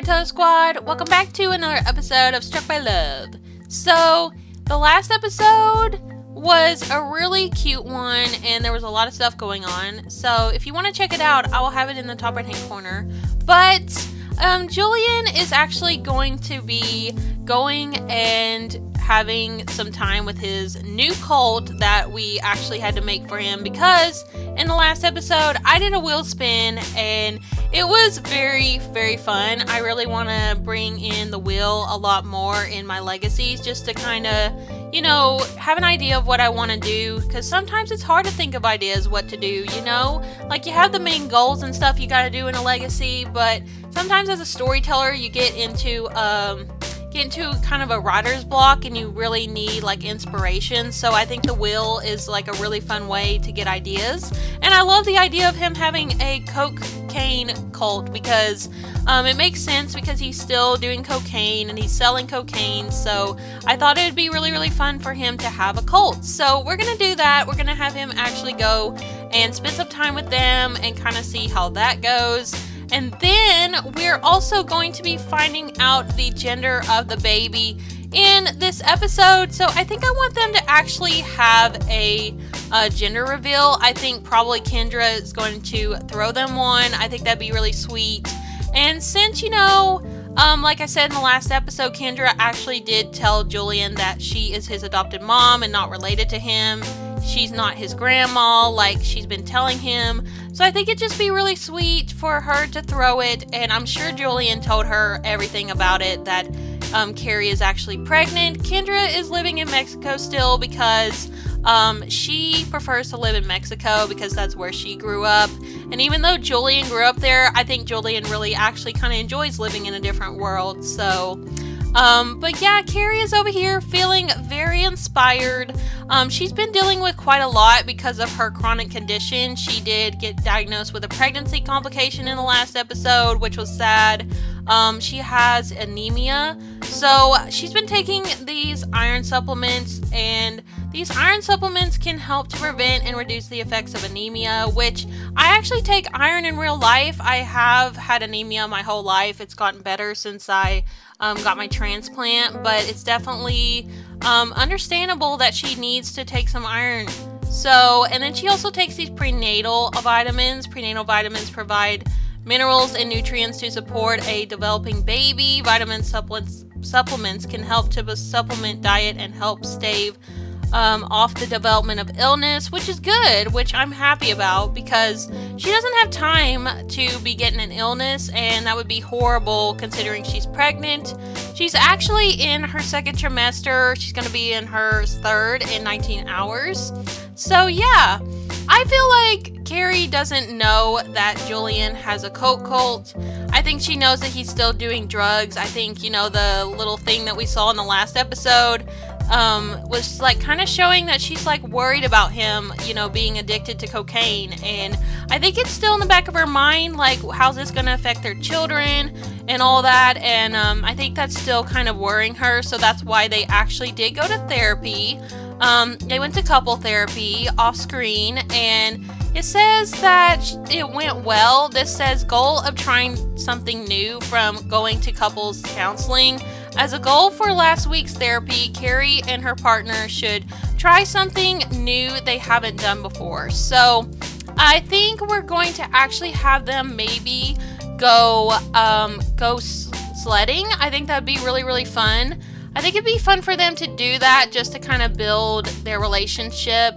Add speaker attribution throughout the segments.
Speaker 1: Storyteller Squad. Welcome back to another episode of Struck by Love. So, the last episode was a really cute one, and there was a lot of stuff going on. So, if you want to check it out, I will have it in the top right-hand corner. But, Julian is actually going to be going and having some time with his new cult that we actually had to make for him, because in the last episode I did a wheel spin and it was very, very fun. I really want to bring in the wheel a lot more in my legacies, just to kind of, have an idea of what I want to do, because sometimes it's hard to think of ideas what to do, like you have the main goals and stuff you got to do in a legacy, but sometimes as a storyteller you get into kind of a writer's block and you really need like inspiration. So I think the wheel is like a really fun way to get ideas, and I love the idea of him having a cocaine cult, because it makes sense, because he's still doing cocaine and he's selling cocaine. So I thought it would be really, really fun for him to have a cult. So we're gonna do that. We're gonna have him actually go and spend some time with them and kind of see how that goes. And then we're also going to be finding out the gender of the baby in this episode. So I think I want them to actually have a gender reveal. I think probably Kendra is going to throw them one. I think that'd be really sweet. And since, like I said in the last episode, Kendra actually did tell Julian that she is his adopted mom and not related to him. She's not his grandma like she's been telling him. So I think it'd just be really sweet for her to throw it. And I'm sure Julian told her everything about it, that Kari is actually pregnant. Kendra is living in Mexico still, because she prefers to live in Mexico because that's where she grew up. And even though Julian grew up there, I think Julian really actually kind of enjoys living in a different world. So but yeah, Kari is over here feeling very inspired. She's been dealing with quite a lot because of her chronic condition. She did get diagnosed with a pregnancy complication in the last episode, which was sad. She has anemia. So she's been taking these iron supplements, and these iron supplements can help to prevent and reduce the effects of anemia, which I actually take iron in real life. I have had anemia my whole life. It's gotten better since I got my transplant, but it's definitely understandable that she needs to take some iron. So, and then she also takes these prenatal vitamins. Prenatal vitamins provide minerals and nutrients to support a developing baby. Vitamin supplements can help to supplement diet and help stave off the development of illness, which is good, which I'm happy about, because she doesn't have time to be getting an illness, and that would be horrible considering she's pregnant. She's actually in her second trimester. She's going to be in her third in 19 hours. So yeah, I feel like Kari doesn't know that Julian has a coke cult. I think she knows that he's still doing drugs. I think, the little thing that we saw in the last episode was like kind of showing that she's like worried about him, being addicted to cocaine. And I think it's still in the back of her mind, like, how's this going to affect their children and all that. And I think that's still kind of worrying her. So that's why they actually did go to therapy. They went to couple therapy off screen, and it says that it went well. This says goal of trying something new from going to couples counseling. As a goal for last week's therapy, Kari and her partner should try something new they haven't done before. So I think we're going to actually have them maybe go sledding. I think that'd be really, really fun. I think it'd be fun for them to do that, just to kind of build their relationship,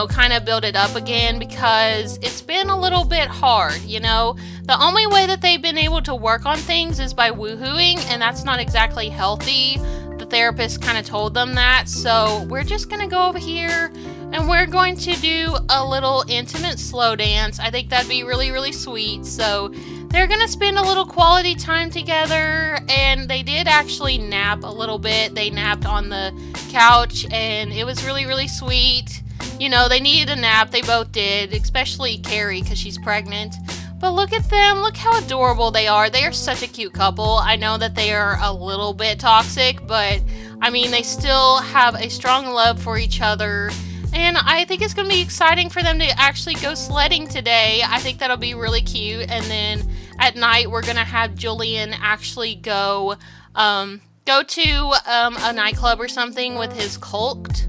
Speaker 1: kind of build it up again, because it's been a little bit hard, The only way that they've been able to work on things is by woohooing, and that's not exactly healthy. The therapist kind of told them that. So we're just going to go over here and we're going to do a little intimate slow dance. I think that'd be really, really sweet. So they're going to spend a little quality time together, and they did actually nap a little bit. They napped on the couch, and it was really, really sweet. They needed a nap. They both did, especially Kari, because she's pregnant. But look at them. Look how adorable they are. They are such a cute couple. I know that they are a little bit toxic, but I mean, they still have a strong love for each other. And I think it's going to be exciting for them to actually go sledding today. I think that'll be really cute. And then at night we're gonna have Julian actually go to a nightclub or something with his cult.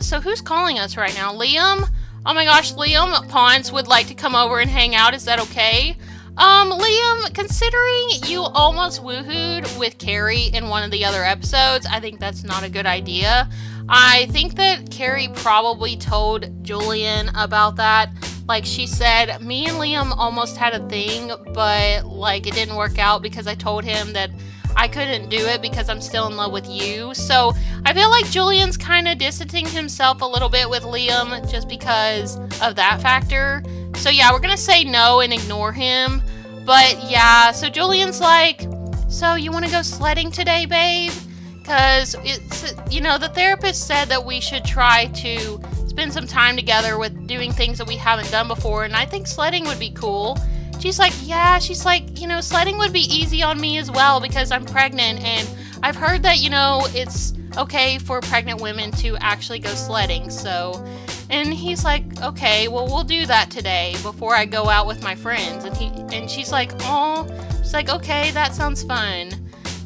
Speaker 1: So who's calling us right now? Liam? Oh my gosh, Liam Ponce would like to come over and hang out. Is that okay? Liam, considering you almost woohooed with Kari in one of the other episodes, I think that's not a good idea. I think that Kari probably told Julian about that. Like she said, me and Liam almost had a thing, but like it didn't work out because I told him that I couldn't do it because I'm still in love with you. So I feel like Julian's kind of distancing himself a little bit with Liam just because of that factor. So yeah, we're gonna say no and ignore him. But yeah, so Julian's like, so you want to go sledding today, babe? Because it's, you know, the therapist said that we should try to spend some time together with doing things that we haven't done before, and I think sledding would be cool. She's like, yeah, she's like, you know, sledding would be easy on me as well because I'm pregnant, and I've heard that, you know, it's okay for pregnant women to actually go sledding. So, and he's like, okay, well, we'll do that today before I go out with my friends. And she's like, oh, she's like, okay, that sounds fun.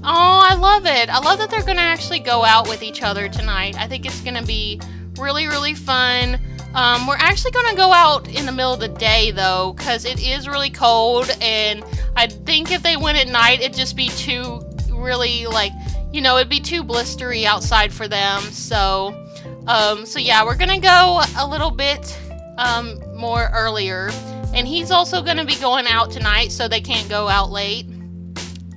Speaker 1: Oh, I love it. I love that they're gonna actually go out with each other tonight. I think it's gonna be really, really fun. We're actually gonna go out in the middle of the day though, because it is really cold, and I think if they went at night, it'd just be too really like, you know, it'd be too blistery outside for them. So yeah, we're gonna go a little bit more earlier, and he's also gonna be going out tonight, so they can't go out late.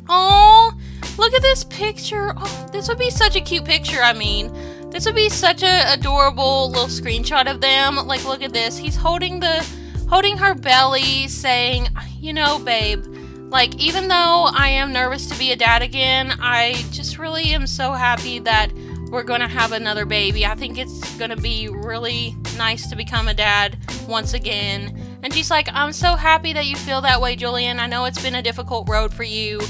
Speaker 1: Oh, look at this picture. Oh, this would be such a cute picture. I mean, this would be such a adorable little screenshot of them. Like, look at this. He's holding her belly, saying, you know, babe, like, even though I am nervous to be a dad again, I just really am so happy that we're gonna have another baby. I think it's gonna be really nice to become a dad once again. And she's like, I'm so happy that you feel that way, Julian. I know it's been a difficult road for you,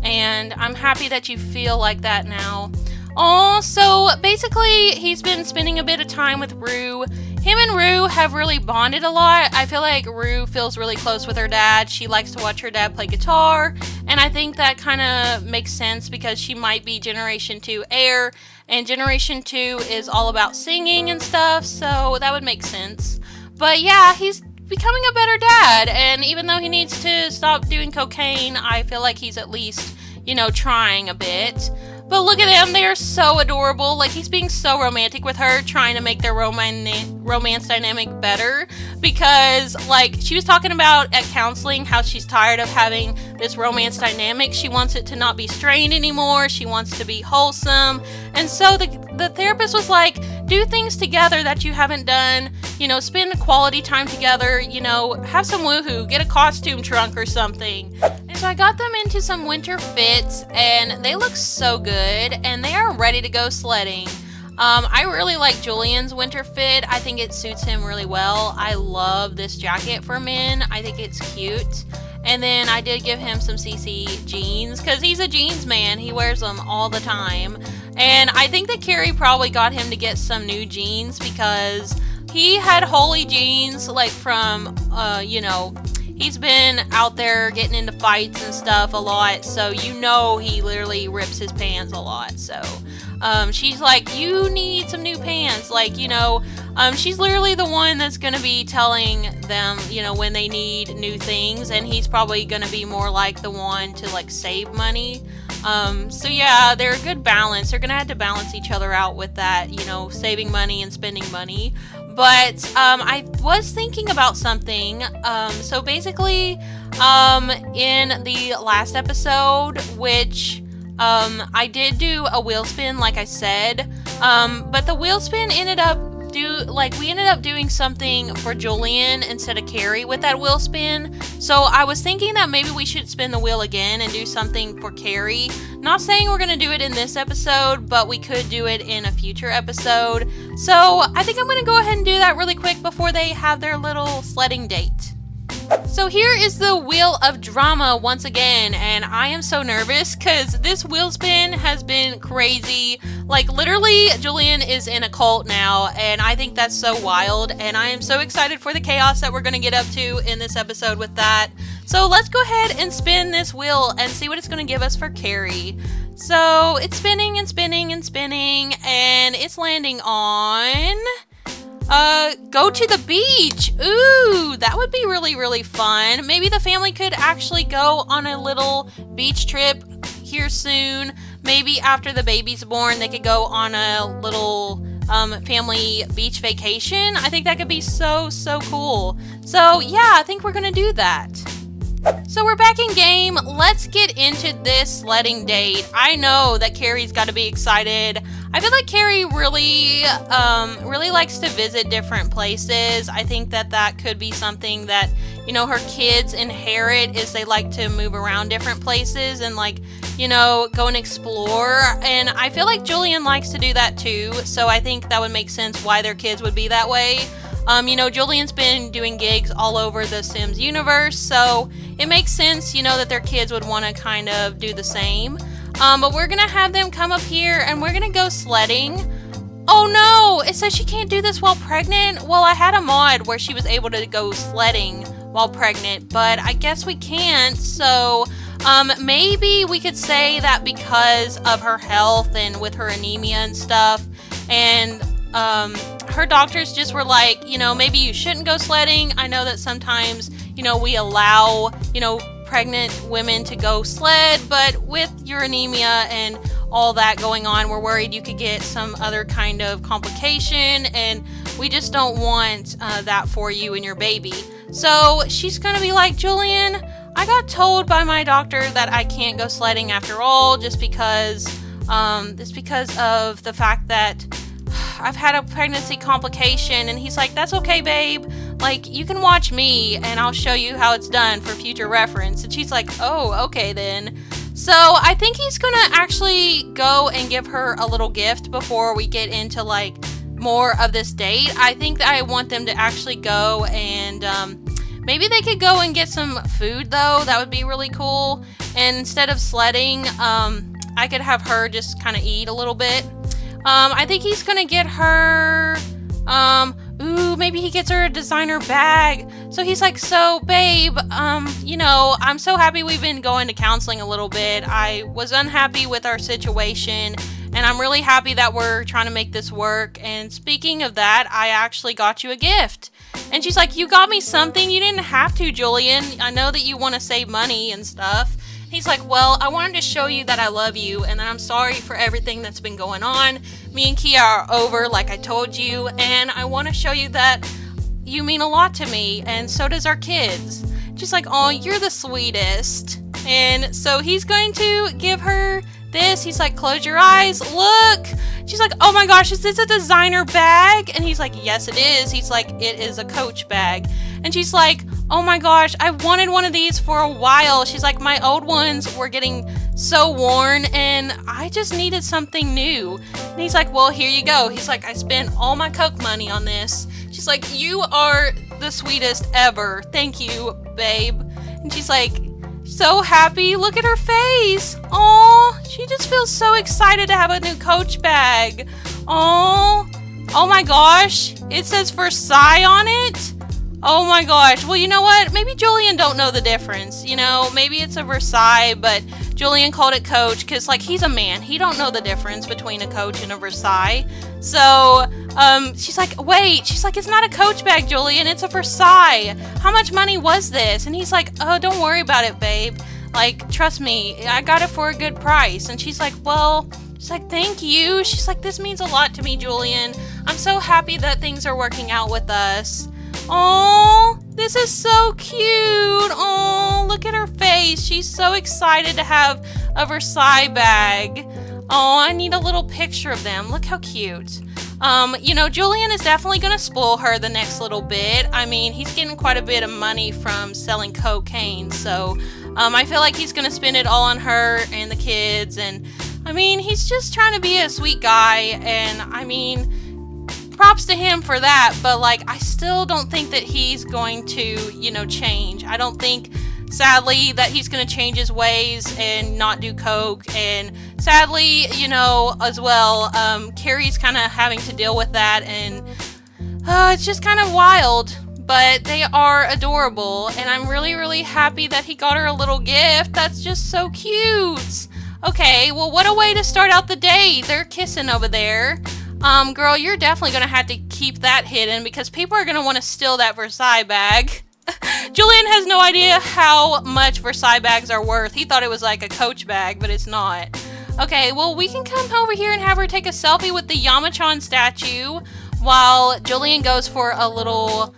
Speaker 1: and I'm happy that you feel like that now. Oh, so basically he's been spending a bit of time with Rue. Him and Rue have really bonded a lot. I feel like Rue feels really close with her dad. She likes to watch her dad play guitar, and I think that kind of makes sense because she might be Generation 2 heir, and Generation 2 is all about singing and stuff, so that would make sense. But yeah, he's becoming a better dad, and even though he needs to stop doing cocaine, I feel like he's at least, you know, trying a bit. But look at them, they are so adorable. Like, he's being so romantic with her, trying to make their romance dynamic better. Because, like, she was talking about at counseling how she's tired of having this romance dynamic. She wants it to not be strained anymore. She wants to be wholesome. And so the therapist was like, do things together that you haven't done. You know, spend quality time together. You know, have some woohoo. Get a costume trunk or something. And so I got them into some winter fits, and they look so good. And they are ready to go sledding. I really like Julian's winter fit. I think it suits him really well. I love this jacket for men. I think it's cute. And then I did give him some CC jeans because he's a jeans man. He wears them all the time. And I think that Kari probably got him to get some new jeans because he had holy jeans like from, you know, he's been out there getting into fights and stuff a lot, so you know he literally rips his pants a lot. So she's like, you need some new pants. Like, you know, she's literally the one that's going to be telling them, you know, when they need new things, and he's probably going to be more like the one to like save money. So yeah, they're a good balance. They're going to have to balance each other out with that, you know, saving money and spending money. But I was thinking about something. So basically, in the last episode, which I did do a wheel spin, like I said, but the wheel spin ended up we ended up doing something for Julian instead of Kari with that wheel spin. So I was thinking that maybe we should spin the wheel again and do something for Kari. Not saying we're going to do it in this episode, but we could do it in a future episode. So I think I'm going to go ahead and do that really quick before they have their little sledding date. So here is the Wheel of Drama once again, and I am so nervous because this wheel spin has been crazy. Like, literally, Julian is in a cult now, and I think that's so wild, and I am so excited for the chaos that we're going to get up to in this episode with that. So let's go ahead and spin this wheel and see what it's going to give us for Kari. So it's spinning and spinning and spinning, and it's landing on go to the beach. Ooh, that would be really, really fun. Maybe the family could actually go on a little beach trip here soon. Maybe after the baby's born, they could go on a little family beach vacation. I think that could be so, so cool. So yeah, I think we're gonna do that. So we're back in game. Let's get into this sledding date. I know that Kari's got to be excited. I feel like Kari really likes to visit different places. I think that could be something that, you know, her kids inherit, is they like to move around different places and, like, you know, go and explore. And I feel like Julian likes to do that too. So I think that would make sense why their kids would be that way. You know, Julian's been doing gigs all over the Sims universe, so it makes sense, you know, that their kids would want to kind of do the same. But we're going to have them come up here, and we're going to go sledding. Oh no, it says she can't do this while pregnant. Well, I had a mod where she was able to go sledding while pregnant, but I guess we can't. So maybe we could say that because of her health and with her anemia and stuff, and her doctors just were like, you know, maybe you shouldn't go sledding. I know that sometimes, you know, we allow, you know, pregnant women to go sled, but with your anemia and all that going on, we're worried you could get some other kind of complication, and we just don't want that for you and your baby. So she's gonna be like, Julian, I got told by my doctor that I can't go sledding after all, just because of the fact that I've had a pregnancy complication. And he's like, that's okay, babe. Like, you can watch me and I'll show you how it's done for future reference. And she's like, oh, okay then. So I think he's gonna actually go and give her a little gift before we get into, like, more of this date. I think that I want them to actually go and maybe they could go and get some food, though. That would be really cool. And instead of sledding, I could have her just kind of eat a little bit. I think he's gonna get her, maybe he gets her a designer bag. So he's like, so babe, you know, I'm so happy we've been going to counseling a little bit. I was unhappy with our situation, and I'm really happy that we're trying to make this work. And speaking of that, I actually got you a gift. And she's like, you got me something? You didn't have to, Julian. I know that you want to save money and stuff. He's like, well, I wanted to show you that I love you and that I'm sorry for everything that's been going on. Me and Kia are over, like I told you, and I want to show you that you mean a lot to me, and so does our kids. She's like, oh, you're the sweetest. And so he's going to give her this. He's like, close your eyes, look. She's like, oh my gosh, is this a designer bag? And he's like, yes, it is. He's like, it is a Coach bag. And she's like, oh my gosh, I wanted one of these for a while. She's like, my old ones were getting so worn and I just needed something new. And he's like, well, here you go. He's like, I spent all my Coke money on this. She's like, you are the sweetest ever. Thank you, babe. And she's like, so happy. Look at her face. Oh, she just feels so excited to have a new Coach bag. Oh my gosh. It says Versailles on it. Oh my gosh. Well, you know what? Maybe Julian don't know the difference. You know, maybe it's a Versailles, but Julian called it Coach because, like, he's a man. He don't know the difference between a Coach and a Versailles. So, she's like, wait. She's like, it's not a Coach bag, Julian. It's a Versailles. How much money was this? And he's like, oh, don't worry about it, babe. Like, trust me. I got it for a good price. And she's like, well... She's like, thank you. She's like, this means a lot to me, Julian. I'm so happy that things are working out with us. Oh, this is so cute. Oh, look at her face. She's so excited to have a Versailles bag. Oh, I need a little picture of them. Look how cute. You know, Julian is definitely going to spoil her the next little bit. I mean, he's getting quite a bit of money from selling cocaine. So, I feel like he's going to spend it all on her and the kids. And, I mean, he's just trying to be a sweet guy. And, I mean... props to him for that, but, like, I still don't think that he's going to, you know, change. I don't think, sadly, that he's going to change his ways and not do coke. And sadly, you know, as well, Kari's kind of having to deal with that, and it's just kind of wild. but they are adorable, and I'm really, really happy that he got her a little gift. That's just so cute. Okay, well, what a way to start out the day. They're kissing over there. Girl, you're definitely gonna have to keep that hidden because people are gonna want to steal that Versailles bag. Julian has no idea how much Versailles bags are worth. He thought it was like a Coach bag, but it's not. Okay, well, we can come over here and have her take a selfie with the Yamachan statue while Julian goes for a little,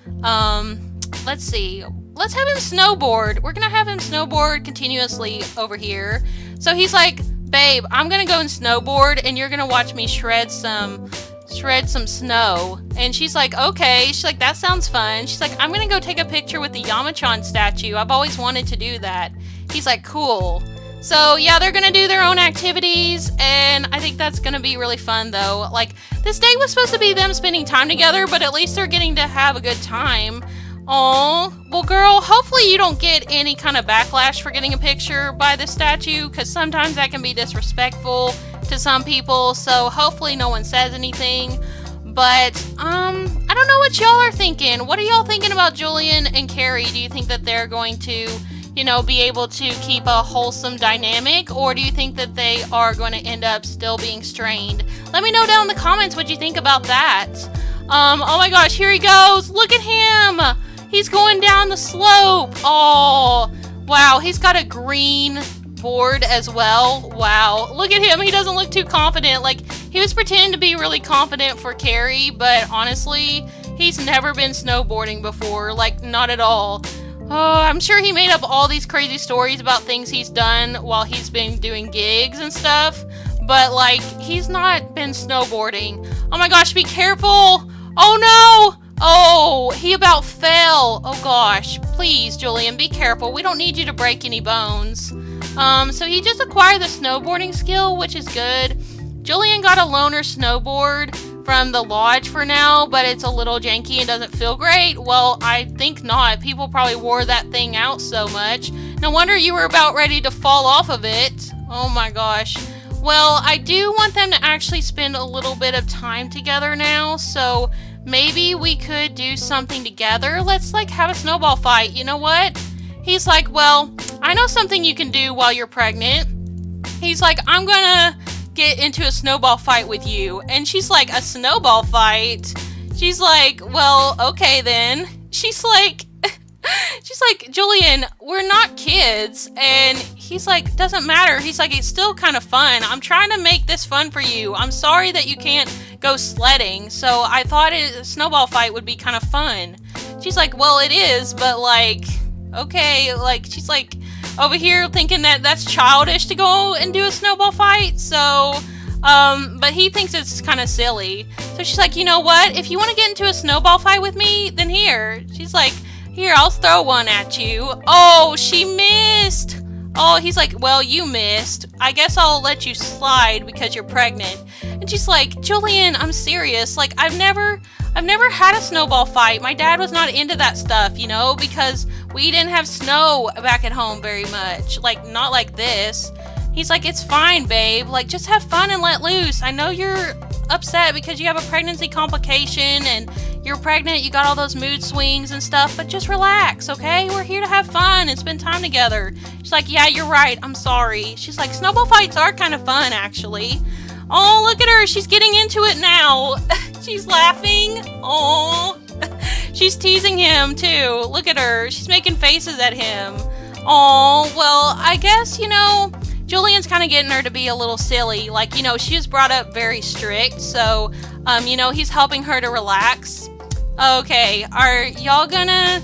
Speaker 1: let's see. Let's have him snowboard. We're gonna have him snowboard continuously over here. So he's like, babe, I'm gonna go and snowboard and you're gonna watch me shred some snow. And she's like, okay. She's like, that sounds fun. She's like, I'm gonna go take a picture with the Yamachan statue. I've always wanted to do that. He's like, cool. So yeah, they're gonna do their own activities, and I think that's gonna be really fun though. Like, this day was supposed to be them spending time together, but at least they're getting to have a good time. Aw, well girl, hopefully you don't get any kind of backlash for getting a picture by the statue, because sometimes that can be disrespectful to some people, so hopefully no one says anything. But, I don't know what y'all are thinking. What are y'all thinking about Julian and Kari? Do you think that they're going to, you know, be able to keep a wholesome dynamic, or do you think that they are going to end up still being strained? Let me know down in the comments what you think about that. Oh my gosh, here he goes. Look at him. He's going down the slope. Oh, wow. He's got a green board as well. Wow. Look at him. He doesn't look too confident. Like, he was pretending to be really confident for Kari, but honestly, he's never been snowboarding before. Like, not at all. Oh, I'm sure he made up all these crazy stories about things he's done while he's been doing gigs and stuff, but like, he's not been snowboarding. Oh my gosh, be careful. Oh no. Oh, he about fell. Oh gosh, please, Julian, be careful. We don't need you to break any bones. So he just acquired the snowboarding skill, which is good. Julian got a loaner snowboard from the lodge for now, but it's a little janky and doesn't feel great. Well, I think not. People probably wore that thing out so much. No wonder you were about ready to fall off of it. Oh my gosh. Well, I do want them to actually spend a little bit of time together now, so maybe we could do something together. Let's like have a snowball fight. You know what? He's like, well, I know something you can do while you're pregnant. He's like, I'm gonna get into a snowball fight with you. And she's like, a snowball fight? She's like, well, okay then. She's like, Julian, we're not kids. And he's like, doesn't matter. He's like, it's still kind of fun. I'm trying to make this fun for you. I'm sorry that you can't go sledding. So I thought a snowball fight would be kind of fun. She's like, well, it is, but like, okay. Like, she's like over here thinking that that's childish to go and do a snowball fight. So, but he thinks it's kind of silly. So she's like, you know what? If you want to get into a snowball fight with me, then here. She's like, here, I'll throw one at you. Oh, she missed. Oh, he's like, well, you missed. I guess I'll let you slide because you're pregnant. And she's like, Julian, I'm serious. Like, I've never had a snowball fight. My dad was not into that stuff, you know, because we didn't have snow back at home very much. Like, not like this. He's like, it's fine, babe. Like, just have fun and let loose. I know you're upset because you have a pregnancy complication and you're pregnant, you got all those mood swings and stuff, but just relax, okay? We're here to have fun and spend time together. She's like, yeah, you're right. I'm sorry. She's like, snowball fights are kind of fun, actually. Oh, look at her. She's getting into it now. She's laughing. Oh, she's teasing him, too. Look at her. She's making faces at him. Oh, well, I guess, you know, Julian's kind of getting her to be a little silly. Like, you know, she was brought up very strict, so, you know, he's helping her to relax. Okay, are y'all gonna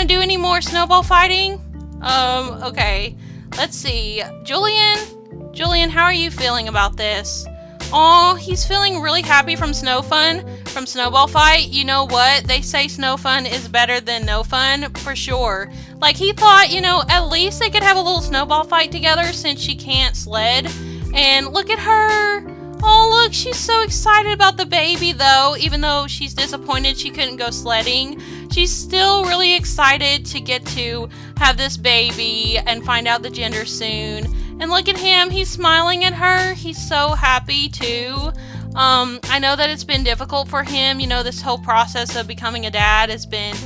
Speaker 1: do any more snowball fighting? Okay, let's see. Julian, how are you feeling about this? Oh, he's feeling really happy from snowball fight. You know what? They say snow fun is better than no fun, for sure. Like, he thought, you know, at least they could have a little snowball fight together since she can't sled. And look at her. Oh, look, she's so excited about the baby, though. Even though she's disappointed she couldn't go sledding, she's still really excited to get to have this baby and find out the gender soon. And look at him. He's smiling at her. He's so happy, too. I know that it's been difficult for him. You know, this whole process of becoming a dad has been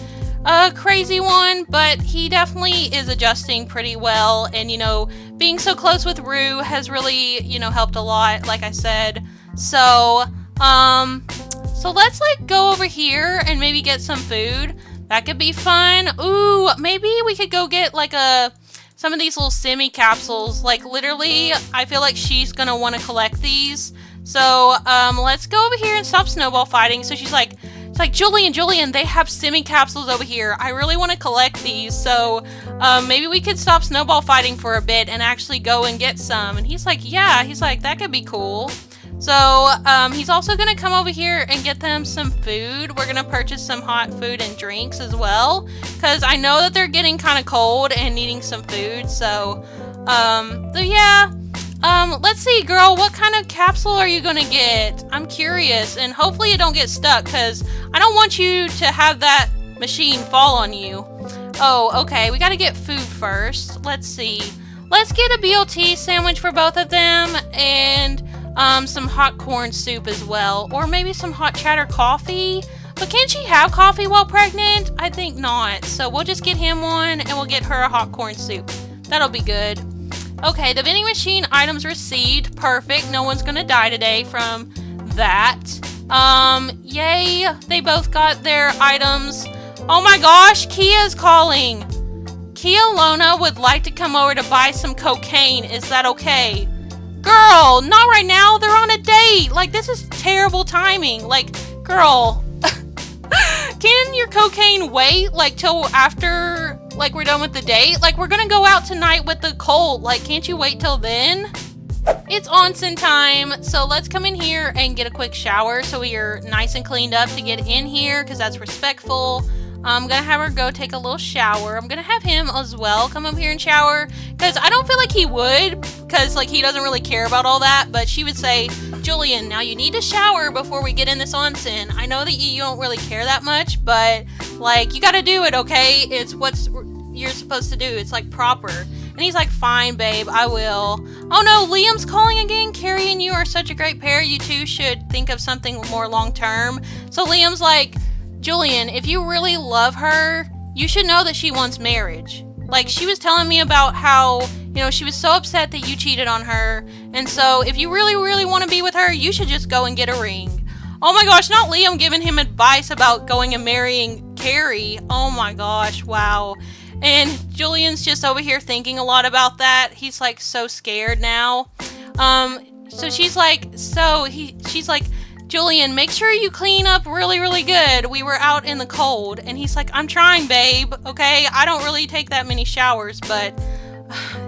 Speaker 1: a crazy one, but he definitely is adjusting pretty well. And, you know, being so close with Rue has really, you know, helped a lot, like I said. So, so let's, like, go over here and maybe get some food. That could be fun. Ooh, maybe we could go get, like, some of these little semi-capsules. Like, literally, I feel like she's gonna want to collect these. So, let's go over here and stop snowball fighting. So she's like, it's like, Julian, they have semi-capsules over here. I really want to collect these. So, maybe we could stop snowball fighting for a bit and actually go and get some. And he's like, yeah, he's like, that could be cool. So, he's also going to come over here and get them some food. We're going to purchase some hot food and drinks as well, because I know that they're getting kind of cold and needing some food. So yeah. Let's see, girl, what kind of capsule are you going to get? I'm curious, and hopefully you don't get stuck, because I don't want you to have that machine fall on you. Oh, okay, we got to get food first. Let's see. Let's get a BLT sandwich for both of them, and some hot corn soup as well, or maybe some hot chatter coffee. But can she have coffee while pregnant? I think not. So we'll just get him one, and we'll get her a hot corn soup. That'll be good. Okay, the vending machine items received. Perfect. No one's gonna die today from that. Yay. They both got their items. Oh my gosh, Kia's calling. Kia Lona would like to come over to buy some cocaine. Is that okay? Girl, not right now. They're on a date. Like, this is terrible timing. Like, girl, can your cocaine wait, like, till after, like, we're done with the date? Like, we're gonna go out tonight with the Colt. Like, can't you wait till then? It's onsen time, so let's come in here and get a quick shower so we are nice and cleaned up to get in here, because that's respectful. I'm gonna have her go take a little shower. I'm gonna have him as well come up here and shower, because I don't feel like he would, because, like, he doesn't really care about all that. But she would say, Julian, now you need to shower before we get in this onsen. I know that you don't really care that much, but, like, you gotta do it, okay? It's what you're supposed to do. It's, like, proper. And he's like, fine, babe, I will. Oh no, Liam's calling again. Kari and you are such a great pair. You two should think of something more long term. So Liam's like, Julian, if you really love her, you should know that she wants marriage. Like, she was telling me about how, you know, she was so upset that you cheated on her. And so if you really, really want to be with her, you should just go and get a ring. Oh my gosh, not Liam giving him advice about going and marrying Kari. Oh my gosh, wow. And Julian's just over here thinking a lot about that. He's like so scared now. So she's like, she's like, Julian, make sure you clean up really, really good. We were out in the cold. And he's like, I'm trying, babe. Okay, I don't really take that many showers, but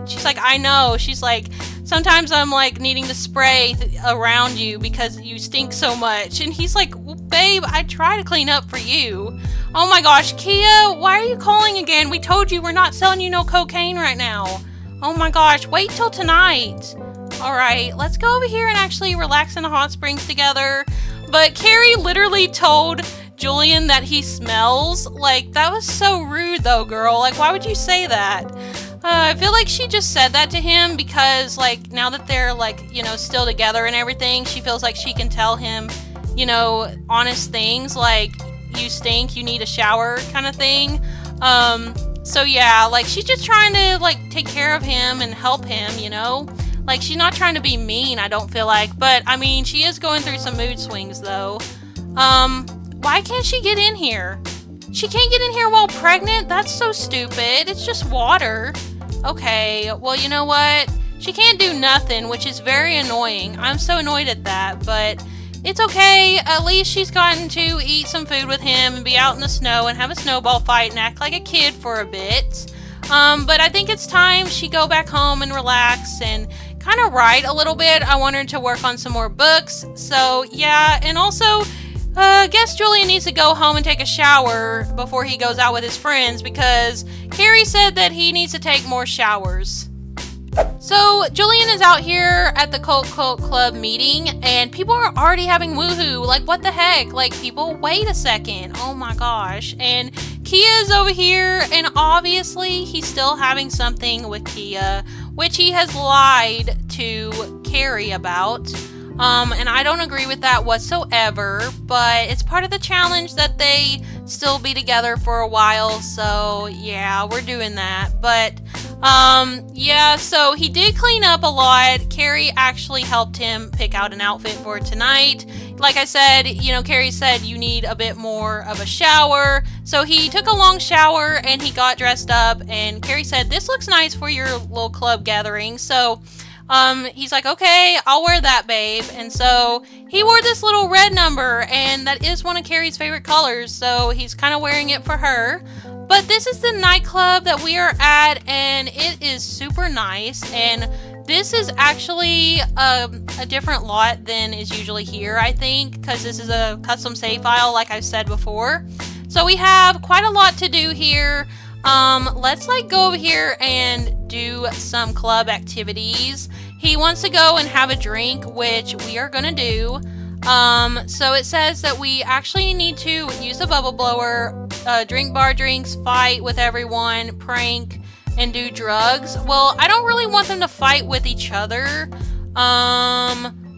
Speaker 1: she's like, I know. She's like, sometimes I'm like needing to spray around you because you stink so much. And he's like, well, babe, I try to clean up for you. Oh my gosh, Kia, why are you calling again? We told you we're not selling you no cocaine right now. Oh my gosh, wait till tonight. All right, let's go over here and actually relax in the hot springs together. But Kari literally told Julian that he smells. Like, that was so rude though, girl. Like, why would you say that? I feel like she just said that to him because, like, now that they're, like, you know, still together and everything, she feels like she can tell him, you know, honest things like, you stink, you need a shower kind of thing. So yeah, like, she's just trying to, like, take care of him and help him, you know? Like, she's not trying to be mean, I don't feel like. But, I mean, she is going through some mood swings, though. Why can't she get in here? She can't get in here while pregnant? That's so stupid. It's just water. Okay, well, you know what? She can't do nothing, which is very annoying. I'm so annoyed at that, but it's okay. At least she's gotten to eat some food with him and be out in the snow and have a snowball fight and act like a kid for a bit. But I think it's time she go back home and relax and kind of write a little bit. I want her to work on some more books. So, yeah, and also, I guess Julian needs to go home and take a shower before he goes out with his friends because Kari said that he needs to take more showers. So, Julian is out here at the Cult Club meeting, and people are already having woohoo. Like, what the heck? Like, people, wait a second. Oh my gosh. And Kia's over here, and obviously, he's still having something with Kia, which he has lied to Kari about. And I don't agree with that whatsoever, but it's part of the challenge that they still be together for a while, so yeah, we're doing that. But yeah, so he did clean up a lot. Kari actually helped him pick out an outfit for tonight. Like I said, Kari said you need a bit more of a shower. So he took a long shower and he got dressed up, and Kari said, "This looks nice for your little club gathering." So he's like, "Okay, I'll wear that, babe." And so he wore this little red number, and that is one of Kari's favorite colors, so he's kind of wearing it for her. But this is the nightclub that we are at, and it is super nice, and this is actually a different lot than is usually here, I think, because this is a custom save file, like I've said before. So we have quite a lot to do here. Let's go over here and do some club activities. He wants to go and have a drink, which we are gonna do. So it says that we actually need to use a bubble blower, drink bar drinks, fight with everyone, prank, and do drugs. Well, I don't really want them to fight with each other.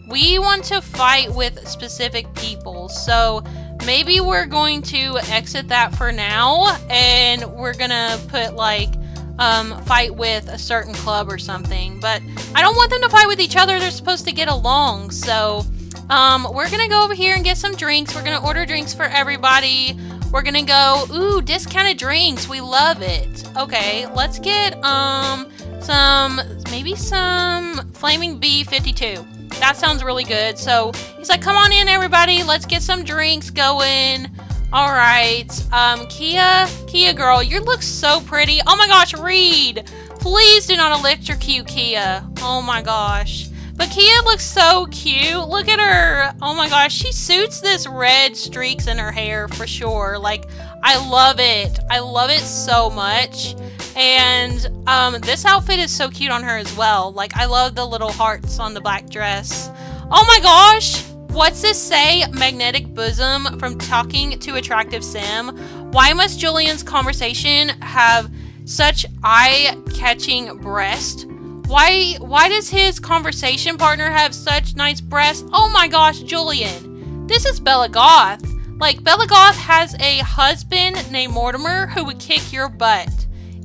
Speaker 1: We want to fight with specific people, so maybe we're going to exit that for now, and we're gonna put fight with a certain club or something. But I don't want them to fight with each other. They're supposed to get along. So we're gonna go over here and get some drinks. We're gonna order drinks for everybody. We're gonna go, ooh, discounted drinks. We love it. Okay, let's get maybe some Flaming B52. That sounds really good. So he's like, "Come on in, everybody. Let's get some drinks going." All right. Kia girl, you look so pretty. Oh my gosh, Reed, please do not electrocute Kia. Oh my gosh. But Kia looks so cute. Look at her. Oh my gosh, she suits this red streaks in her hair for sure. I love it. I love it so much. And this outfit is so cute on her as well. I love the little hearts on the black dress. Oh my gosh. What's this say? Magnetic bosom from talking to attractive sim. Why must Julian's conversation have such eye-catching breast? Why does his conversation partner have such nice breasts? Oh my gosh, Julian. This is Bella Goth. Bella Goth has a husband named Mortimer who would kick your butt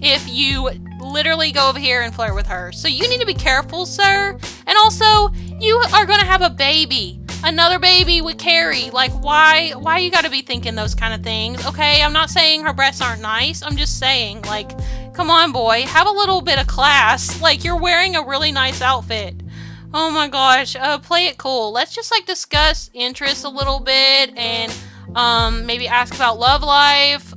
Speaker 1: if you literally go over here and flirt with her. So you need to be careful, sir. And also, you are going to have a baby. Another baby with Kari. Why you gotta be thinking those kind of things? Okay, I'm not saying her breasts aren't nice. I'm just saying, come on, boy. Have a little bit of class. You're wearing a really nice outfit. Oh my gosh. Play it cool. Let's just, discuss interests a little bit and, maybe ask about love life.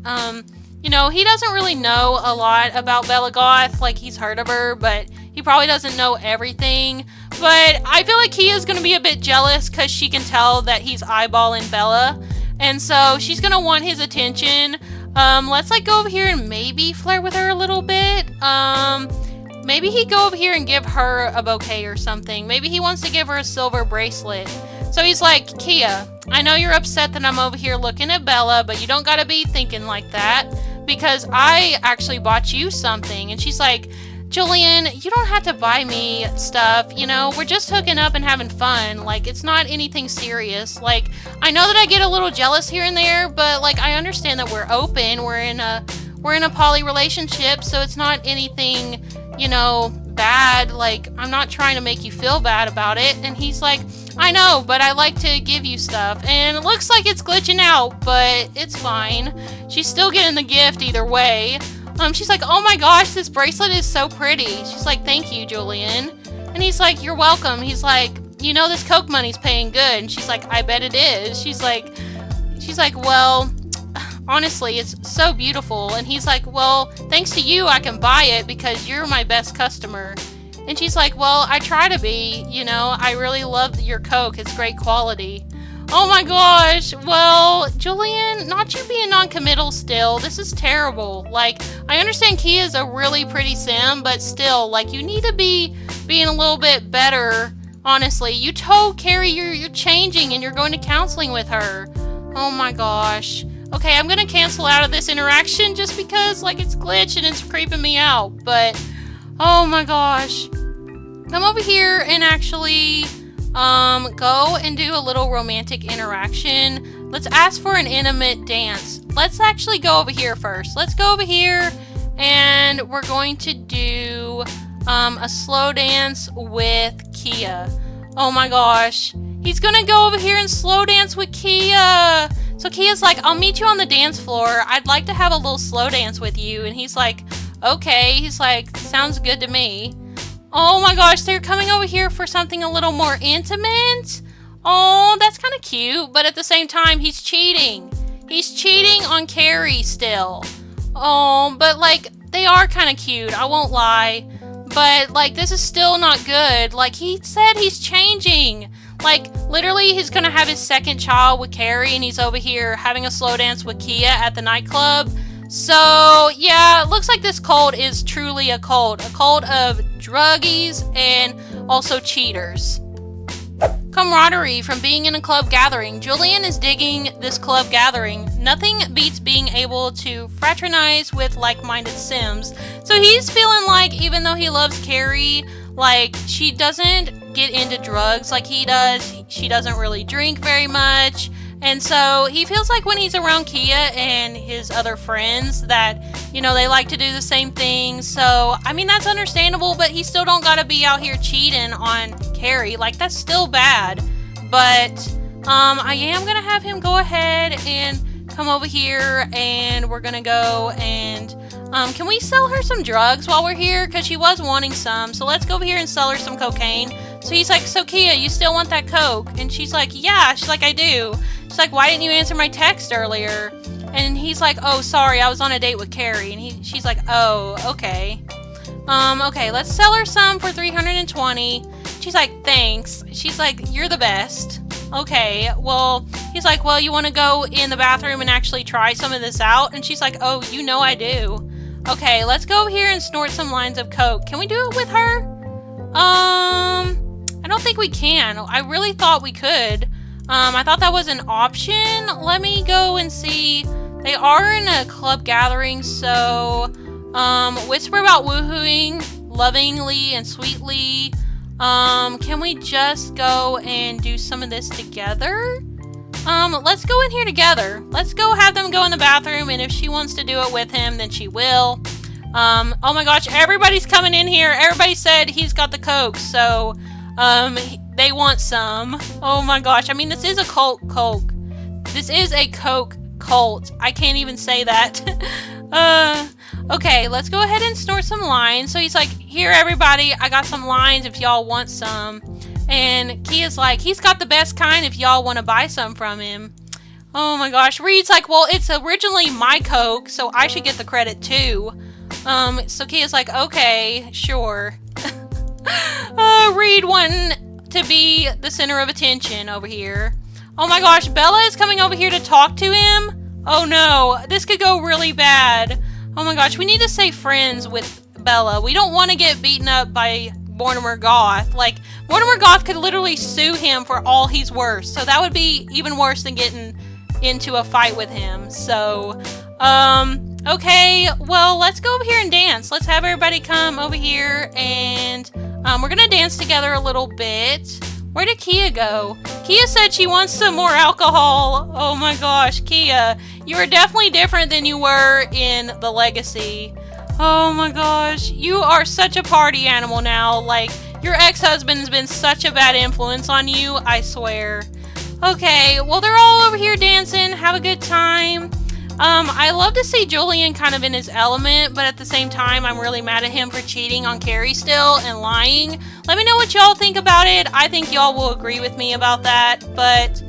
Speaker 1: He doesn't really know a lot about Bella Goth. He's heard of her, but he probably doesn't know everything. But I feel like Kia's going to be a bit jealous because she can tell that he's eyeballing Bella. And so she's going to want his attention. Let's go over here and maybe flirt with her a little bit. Maybe he'd go over here and give her a bouquet or something. Maybe he wants to give her a silver bracelet. So he's like, "Kia, I know you're upset that I'm over here looking at Bella, but you don't got to be thinking like that because I actually bought you something." And she's like, "Julian, you don't have to buy me stuff, we're just hooking up and having fun. It's not anything serious. I know that I get a little jealous here and there, but I understand that we're open. We're in a poly relationship, so it's not anything, bad. I'm not trying to make you feel bad about it." And he's like, "I know, but I like to give you stuff." And it looks like it's glitching out, but it's fine. She's still getting the gift either way. She's like, "Oh my gosh, this bracelet is so pretty." She's like, "Thank you, Julian." And he's like, "You're welcome." He's like, "This Coke money's paying good." And she's like, "I bet it is." She's like, "Well, honestly, it's so beautiful." And he's like, "Well, thanks to you, I can buy it because you're my best customer." And she's like, "Well, I try to be, I really love your Coke. It's great quality." Oh my gosh. Well, Julian, not you being non-committal still. This is terrible. I understand Kia's a really pretty sim, but still, you need to be being a little bit better, honestly. You told Kari you're changing and you're going to counseling with her. Oh my gosh. Okay, I'm gonna cancel out of this interaction just because, it's glitched and it's creeping me out. But, oh my gosh. Come over here and actually go and do a little romantic interaction. Let's ask for an intimate dance. Let's actually go over here first. Let's go over here and we're going to do a slow dance with Kia. Oh my gosh. He's gonna go over here and slow dance with Kia. So Kia's like, I'll meet you on the dance floor. I'd like to have a little slow dance with you. And he's like, okay. He's like, sounds good to me. Oh my gosh, they're coming over here for something a little more intimate. Oh, that's kind of cute. But at the same time, he's cheating. He's cheating on Kari still. Oh, but like, they are kind of cute. I won't lie. But like, this is still not good. Like, he said he's changing. Like, literally, he's gonna have his second child with Kari, and he's over here having a slow dance with Kia at the nightclub. So, yeah, it looks like this cult is truly a cult of druggies and also cheaters. Camaraderie from being in a club gathering. Julian is digging this club gathering. Nothing beats being able to fraternize with like-minded Sims. So he's feeling like, even though he loves Kari, like, she doesn't get into drugs like he does. She doesn't really drink very much. And so he feels like when he's around Kia and his other friends that, you know, they like to do the same things. So, I mean, that's understandable, but he still don't gotta be out here cheating on Kari. Like, that's still bad. But, I am gonna have him go ahead and come over here and we're gonna go and, can we sell her some drugs while we're here? Because she was wanting some. So let's go over here and sell her some cocaine. So he's like, so Kia, you still want that coke? And she's like, yeah. She's like, I do. She's like, why didn't you answer my text earlier? And he's like, oh, sorry, I was on a date with Kari. And she's like, oh, okay. Okay, let's sell her some for 320. She's like, thanks. She's like, you're the best. Okay, well, he's like, well, you want to go in the bathroom and actually try some of this out? And she's like, oh, you know I do. Okay, let's go over here and snort some lines of coke. Can we do it with her? I don't think we can. I really thought we could. I thought that was an option. Let me go and see. They are in a club gathering, so whisper about woohooing lovingly and sweetly. Can we just go and do some of this together? Let's go in here together. Let's go have them go in the bathroom, and if she wants to do it with him, then she will. Oh my gosh, everybody's coming in here. Everybody said he's got the coke, so they want some. Oh my gosh, I mean, this is a coke. This is a coke cult. I can't even say that. Okay, let's go ahead and snort some lines. So he's like, here everybody, I got some lines if y'all want some. And Kia's like, he's got the best kind if y'all want to buy some from him. Oh my gosh, Reed's like, well, it's originally my coke, so I should get the credit too. So Kia's like, okay, sure. Reed wanting to be the center of attention over here. Oh my gosh, Bella is coming over here to talk to him. Oh no, this could go really bad. Oh my gosh, we need to stay friends with Bella. We don't want to get beaten up by Mortimer Goth. Like, Mortimer Goth could literally sue him for all he's worth. So that would be even worse than getting into a fight with him. So, okay, well, let's go over here and dance. Let's have everybody come over here and we're gonna dance together a little bit. Where did Kia go? Kia said she wants some more alcohol. Oh my gosh, Kia, you are definitely different than you were in the Legacy. Oh my gosh, you are such a party animal now. Like, your ex-husband has been such a bad influence on you, I swear. Okay, well, they're all over here dancing. Have a good time. I love to see Julian kind of in his element, but at the same time, I'm really mad at him for cheating on Kari still and lying. Let me know what y'all think about it. I think y'all will agree with me about that, but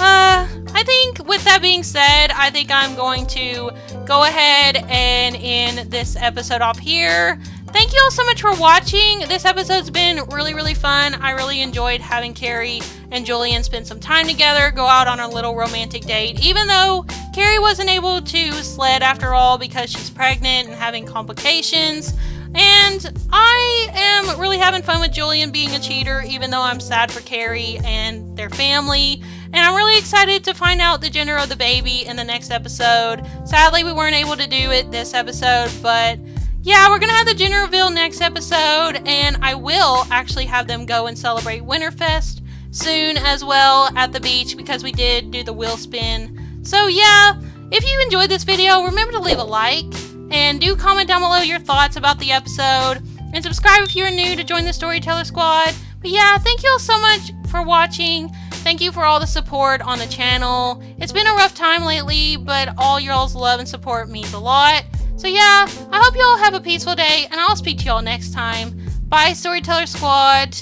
Speaker 1: I think with that being said, I think I'm going to go ahead and end this episode off here. Thank you all so much for watching. This episode's been really, really fun. I really enjoyed having Kari and Julian spend some time together, go out on a little romantic date, even though Kari wasn't able to sled after all because she's pregnant and having complications. And I am really having fun with Julian being a cheater, even though I'm sad for Kari and their family. And I'm really excited to find out the gender of the baby in the next episode. Sadly, we weren't able to do it this episode, but yeah, we're going to have the gender reveal next episode, and I will actually have them go and celebrate Winterfest soon as well at the beach because we did do the wheel spin. So yeah, if you enjoyed this video, remember to leave a like and do comment down below your thoughts about the episode and subscribe if you're new to join the Storyteller Squad. But yeah, thank you all so much for watching. Thank you for all the support on the channel. It's been a rough time lately, but all y'all's love and support means a lot. So yeah, I hope you all have a peaceful day, and I'll speak to y'all next time. Bye, Storyteller Squad.